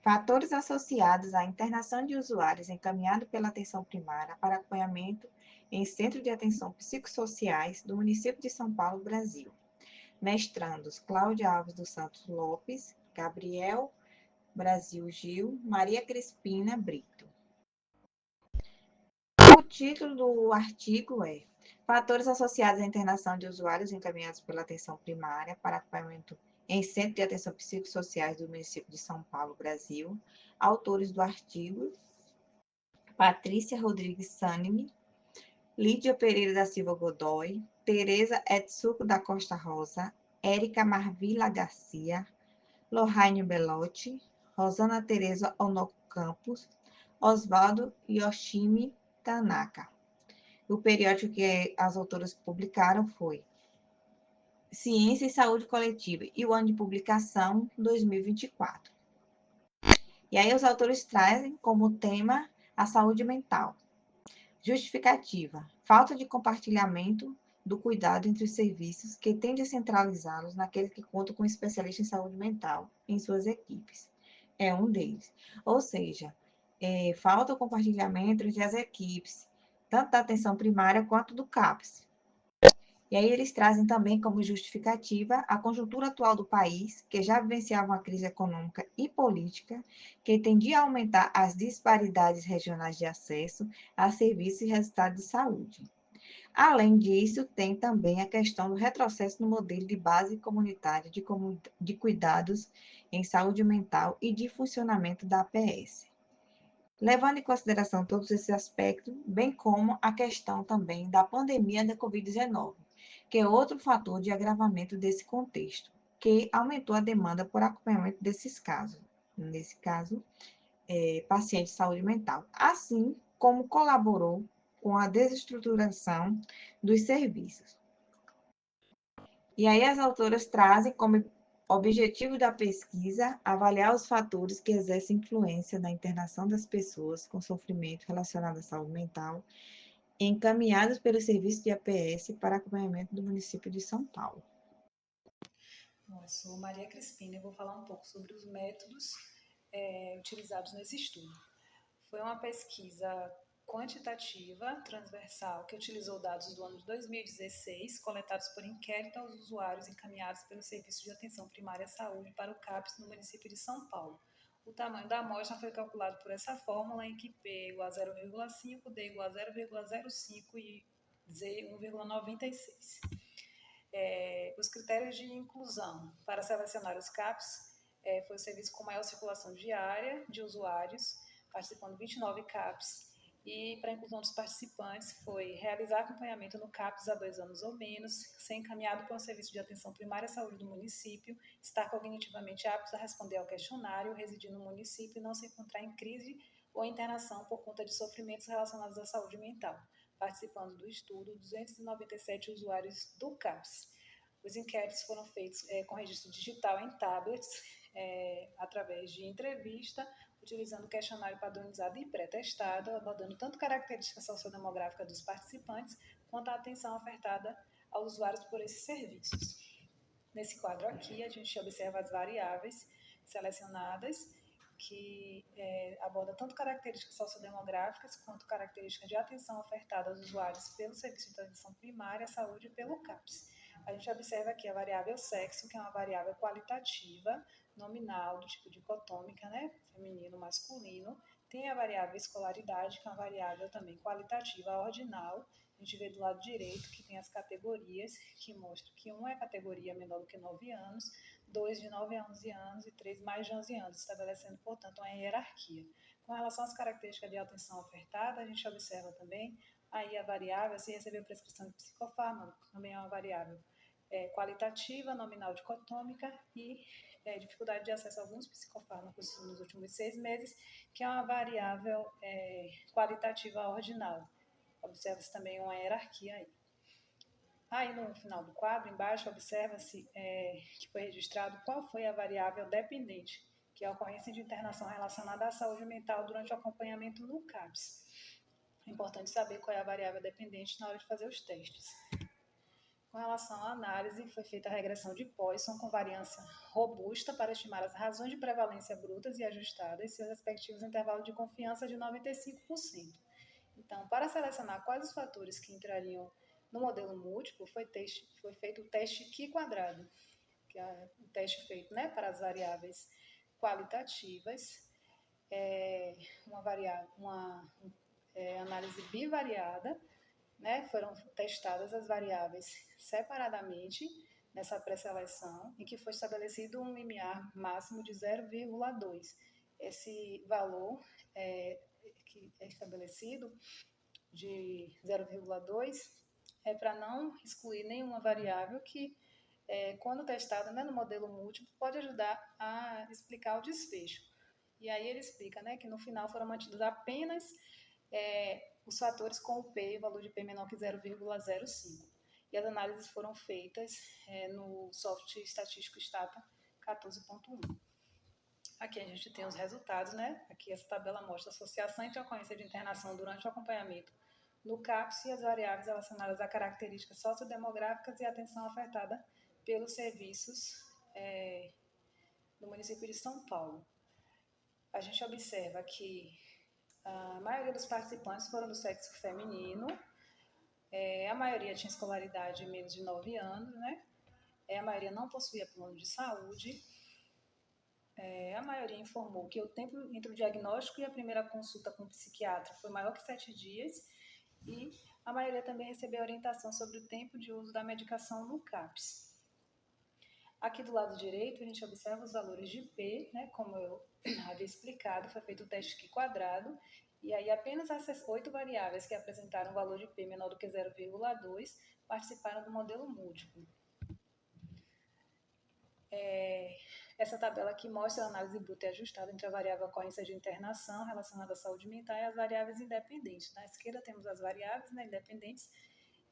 Fatores associados à internação de usuários encaminhado pela atenção primária para acompanhamento em Centro de Atenção Psicossociais do município de São Paulo, Brasil. Mestrandos: Cláudia Alves dos Santos Lopes, Gabriel Brasil Gil, Maria Crispina Brito. O título do artigo é Fatores associados à internação de usuários encaminhados pela atenção primária para acompanhamento em Centro de Atenção Psicossociais do município de São Paulo, Brasil. Autores do artigo: Patrícia Rodrigues Sânime, Lídia Pereira da Silva Godoy, Tereza Etsuko da Costa Rosa, Érica Marvila Garcia, Lohane Belotti, Rosana Tereza Ono Campos, Oswaldo Yoshimi Tanaka. O periódico que as autoras publicaram foi Ciência e Saúde Coletiva e o ano de publicação 2024. E aí os autores trazem como tema a saúde mental. Justificativa: falta de compartilhamento do cuidado entre os serviços que tende a centralizá-los naqueles que contam com especialistas em saúde mental em suas equipes. É um deles. Ou seja, falta o compartilhamento entre as equipes, tanto da atenção primária quanto do CAPS. E aí eles trazem também como justificativa a conjuntura atual do país, que já vivenciava uma crise econômica e política, que tendia a aumentar as disparidades regionais de acesso a serviços e resultados de saúde. Além disso, tem também a questão do retrocesso no modelo de base comunitária de cuidados em saúde mental e de funcionamento da APS. Levando em consideração todos esses aspectos, bem como a questão também da pandemia da Covid-19, que é outro fator de agravamento desse contexto, que aumentou a demanda por acompanhamento desses casos, nesse caso, pacientes de saúde mental, assim como colaborou com a desestruturação dos serviços. E aí as autoras trazem como objetivo da pesquisa avaliar os fatores que exercem influência na internação das pessoas com sofrimento relacionado à saúde mental encaminhados pelo serviço de APS para acompanhamento do município de São Paulo. Bom, eu sou Maria Crispina e vou falar um pouco sobre os métodos utilizados nesse estudo. Foi uma pesquisa quantitativa, transversal, que utilizou dados do ano de 2016, coletados por inquérito aos usuários encaminhados pelo Serviço de Atenção Primária à Saúde para o CAPS no município de São Paulo. O tamanho da amostra foi calculado por essa fórmula em que P igual a 0,5, D igual a 0,05 e Z 1,96. Os critérios de inclusão para selecionar os CAPs foi o serviço com maior circulação diária de usuários, participando 29 CAPs, e para a inclusão dos participantes foi realizar acompanhamento no CAPS há 2 anos ou menos, ser encaminhado para um serviço de atenção primária à saúde do município, estar cognitivamente aptos a responder ao questionário, residir no município e não se encontrar em crise ou internação por conta de sofrimentos relacionados à saúde mental, participando do estudo 297 usuários do CAPS. Os inquéritos foram feitos com registro digital em tablets, através de entrevista, utilizando questionário padronizado e pré-testado, abordando tanto características sociodemográficas dos participantes, quanto a atenção ofertada aos usuários por esses serviços. Nesse quadro aqui, a gente observa as variáveis selecionadas, que aborda tanto características sociodemográficas, quanto características de atenção ofertada aos usuários pelo Serviço de Atenção Primária à Saúde e pelo CAPS. A gente observa aqui a variável sexo, que é uma variável qualitativa, nominal, do tipo dicotômica, né? Feminino, masculino. Tem a variável escolaridade, que é uma variável também qualitativa, ordinal. A gente vê do lado direito que tem as categorias, que mostram que 1 é categoria menor do que 9 anos, 2 de 9 a 11 anos e 3 mais de 11 anos, estabelecendo, portanto, uma hierarquia. Com relação às características de atenção ofertada, a gente observa também aí a variável se recebeu prescrição de psicofármaco, também é uma variável qualitativa, nominal dicotômica e dificuldade de acesso a alguns psicofármacos nos últimos 6 meses, que é uma variável qualitativa ordinal. Observa-se também uma hierarquia aí. Aí no final do quadro, embaixo, observa-se que foi registrado qual foi a variável dependente, que é a ocorrência de internação relacionada à saúde mental durante o acompanhamento no CAPS. É importante saber qual é a variável dependente na hora de fazer os testes. Com relação à análise, foi feita a regressão de Poisson com variância robusta para estimar as razões de prevalência brutas e ajustadas e seus respectivos intervalos de confiança de 95%. Então, para selecionar quais os fatores que entrariam no modelo múltiplo, foi feito o teste Q-quadrado, que é o teste feito, né, para as variáveis qualitativas, uma análise bivariada, né, foram testadas as variáveis separadamente nessa pré-seleção, em que foi estabelecido um limiar máximo de 0,2. Esse valor que é estabelecido de 0,2 é para não excluir nenhuma variável que, quando testada, né, no modelo múltiplo, pode ajudar a explicar o desfecho. E aí ele explica, né, que no final foram mantidos apenas os fatores com o P, valor de P menor que 0,05. E as análises foram feitas no software estatístico Stata 14.1. Aqui a gente tem os resultados, né? Aqui essa tabela mostra a associação entre a ocorrência de internação durante o acompanhamento no CAPS e as variáveis relacionadas a características sociodemográficas e a atenção ofertada pelos serviços do município de São Paulo. A gente observa que a maioria dos participantes foram do sexo feminino, a maioria tinha escolaridade de menos de 9 anos, né? A maioria não possuía plano de saúde, a maioria informou que o tempo entre o diagnóstico e a primeira consulta com o psiquiatra foi maior que 7 dias e a maioria também recebeu orientação sobre o tempo de uso da medicação no CAPS. Aqui do lado direito, a gente observa os valores de P, né, como eu havia explicado, foi feito o teste Q-quadrado, e aí apenas essas 8 variáveis que apresentaram um valor de P menor do que 0,2 participaram do modelo múltiplo. Essa tabela aqui mostra a análise bruta e ajustada entre a variável ocorrência de internação relacionada à saúde mental e as variáveis independentes. Na esquerda temos as variáveis, né, independentes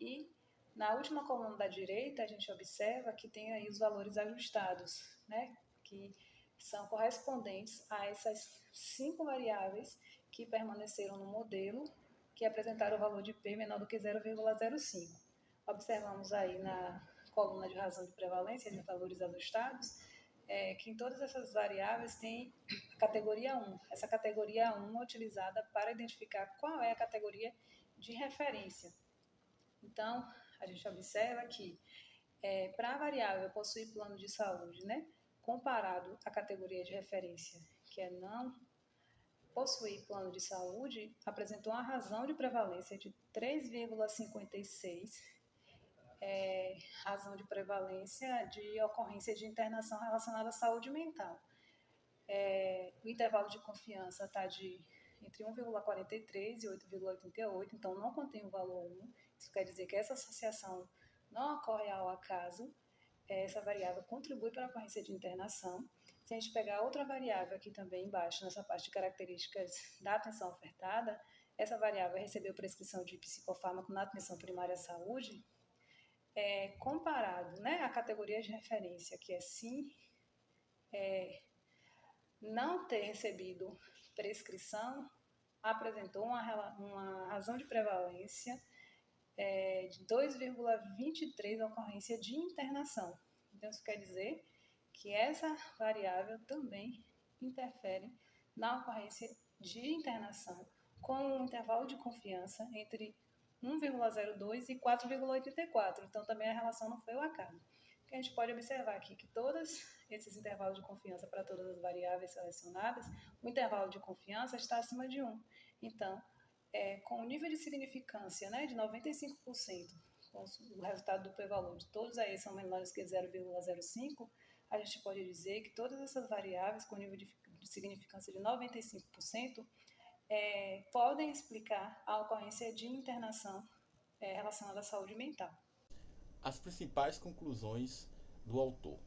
e na última coluna da direita a gente observa que tem aí os valores ajustados, né, que são correspondentes a essas 5 variáveis que permaneceram no modelo, que apresentaram o valor de P menor do que 0,05. Observamos aí na coluna de razão de prevalência de valores ajustados, que em todas essas variáveis tem a categoria 1. Essa categoria 1 é utilizada para identificar qual é a categoria de referência. Então, a gente observa que para a variável possuir plano de saúde, né, comparado à categoria de referência, que é não possuir plano de saúde, apresentou uma razão de prevalência de 3,56, razão de prevalência de ocorrência de internação relacionada à saúde mental. O intervalo de confiança está entre 1,43 e 8,88, então não contém o valor 1. Isso quer dizer que essa associação não ocorre ao acaso. Essa variável contribui para a ocorrência de internação. Se a gente pegar outra variável aqui também embaixo, nessa parte de características da atenção ofertada, essa variável recebeu prescrição de psicofármaco na atenção primária à saúde, comparado, né, à categoria de referência, que é sim, não ter recebido prescrição, apresentou uma razão de prevalência de 2,23 ocorrência de internação. Então, isso quer dizer que essa variável também interfere na ocorrência de internação, com um intervalo de confiança entre 1,02 e 4,84. Então, também a relação não foi o acaso. O que a gente pode observar aqui que todos esses intervalos de confiança para todas as variáveis selecionadas, o intervalo de confiança está acima de 1. Então, com o nível de significância, né, de 95%, com o resultado do p-valor de todos aí são menores que 0,05, a gente pode dizer que todas essas variáveis com nível de significância de 95% podem explicar a ocorrência de internação relacionada à saúde mental. As principais conclusões do autor.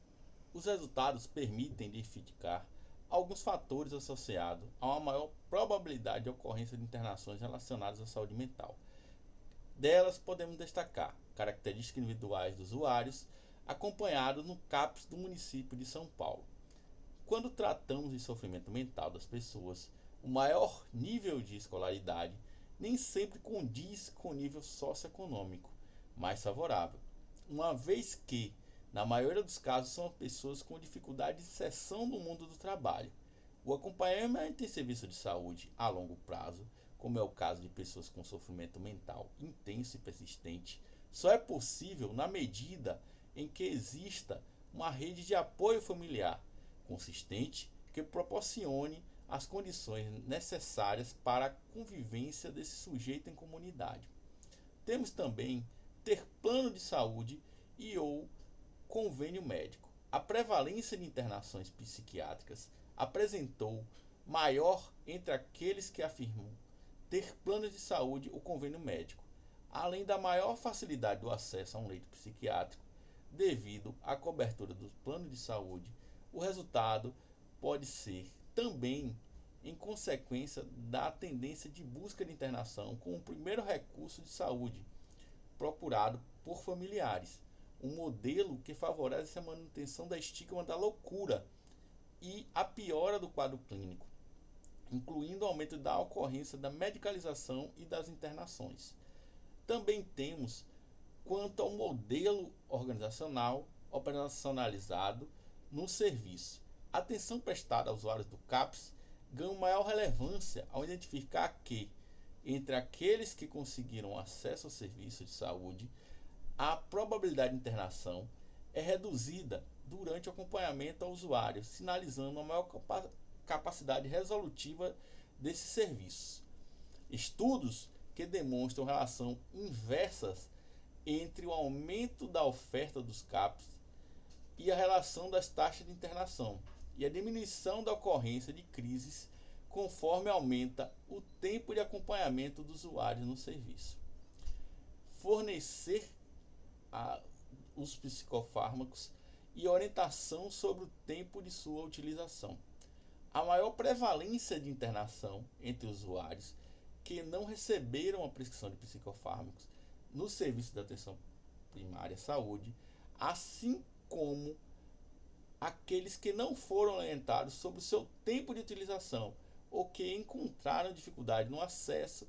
Os resultados permitem identificar alguns fatores associados a uma maior probabilidade de ocorrência de internações relacionadas à saúde mental. Delas podemos destacar características individuais dos usuários, acompanhados no CAPS do município de São Paulo. Quando tratamos de sofrimento mental das pessoas, o maior nível de escolaridade nem sempre condiz com o nível socioeconômico mais favorável. uma vez que, na maioria dos casos, são pessoas com dificuldade de inserção no mundo do trabalho. O acompanhamento em serviço de saúde a longo prazo, como é o caso de pessoas com sofrimento mental intenso e persistente, só é possível na medida em que exista uma rede de apoio familiar consistente que proporcione as condições necessárias para a convivência desse sujeito em comunidade. Temos também ter plano de saúde e ou convênio médico. A prevalência de internações psiquiátricas apresentou maior entre aqueles que afirmam ter plano de saúde ou convênio médico, além da maior facilidade do acesso a um leito psiquiátrico devido à cobertura do plano de saúde. O resultado pode ser também em consequência da tendência de busca de internação como o primeiro recurso de saúde procurado por familiares, um modelo que favorece a manutenção da estigma da loucura e a piora do quadro clínico, incluindo o aumento da ocorrência da medicalização e das internações. Também temos quanto ao modelo organizacional operacionalizado no serviço. A atenção prestada aos usuários do CAPS ganha maior relevância ao identificar que, entre aqueles que conseguiram acesso ao serviço de saúde, a probabilidade de internação é reduzida durante o acompanhamento ao usuário, sinalizando uma maior capacidade resolutiva desses serviços. Estudos que demonstram relação inversas entre o aumento da oferta dos CAPs e a relação das taxas de internação e a diminuição da ocorrência de crises conforme aumenta o tempo de acompanhamento do usuário no serviço. Fornecer os psicofármacos e orientação sobre o tempo de sua utilização. A maior prevalência de internação entre usuários que não receberam a prescrição de psicofármacos no serviço de atenção primária à saúde, assim como aqueles que não foram orientados sobre o seu tempo de utilização ou que encontraram dificuldade no acesso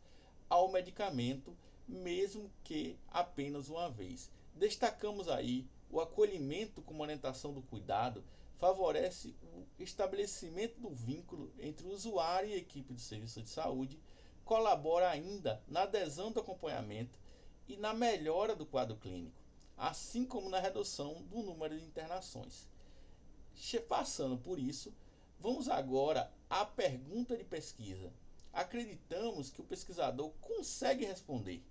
ao medicamento, mesmo que apenas uma vez. Destacamos aí o acolhimento como orientação do cuidado, favorece o estabelecimento do vínculo entre o usuário e a equipe do serviço de saúde, colabora ainda na adesão do acompanhamento e na melhora do quadro clínico, assim como na redução do número de internações. Passando por isso, vamos agora à pergunta de pesquisa. Acreditamos que o pesquisador consegue responder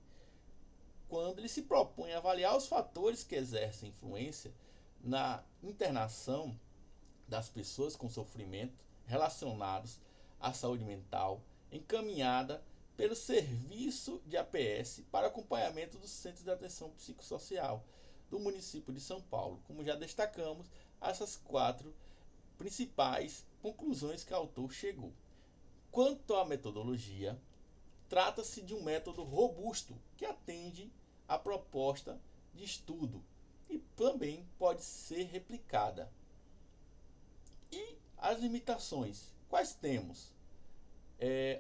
quando ele se propõe a avaliar os fatores que exercem influência na internação das pessoas com sofrimento relacionados à saúde mental, encaminhada pelo Serviço de APS para acompanhamento dos Centros de Atenção Psicossocial do município de São Paulo. Como já destacamos, essas 4 principais conclusões que o autor chegou. Quanto à metodologia, trata-se de um método robusto que atende à proposta de estudo e também pode ser replicada. E as limitações, quais temos?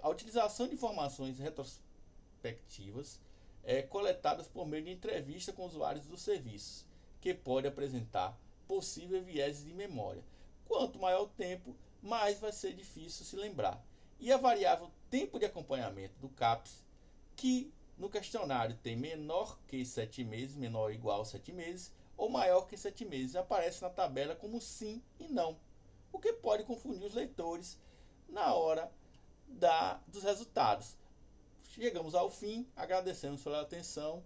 A utilização de informações retrospectivas coletadas por meio de entrevista com usuários do serviço, que pode apresentar possíveis vieses de memória. Quanto maior o tempo, mais vai ser difícil se lembrar. E a variável tempo de acompanhamento do CAPS, que no questionário tem menor que 7 meses, menor ou igual a 7 meses, ou maior que 7 meses, aparece na tabela como sim e não, o que pode confundir os leitores na hora dos resultados. Chegamos ao fim, agradecemos pela atenção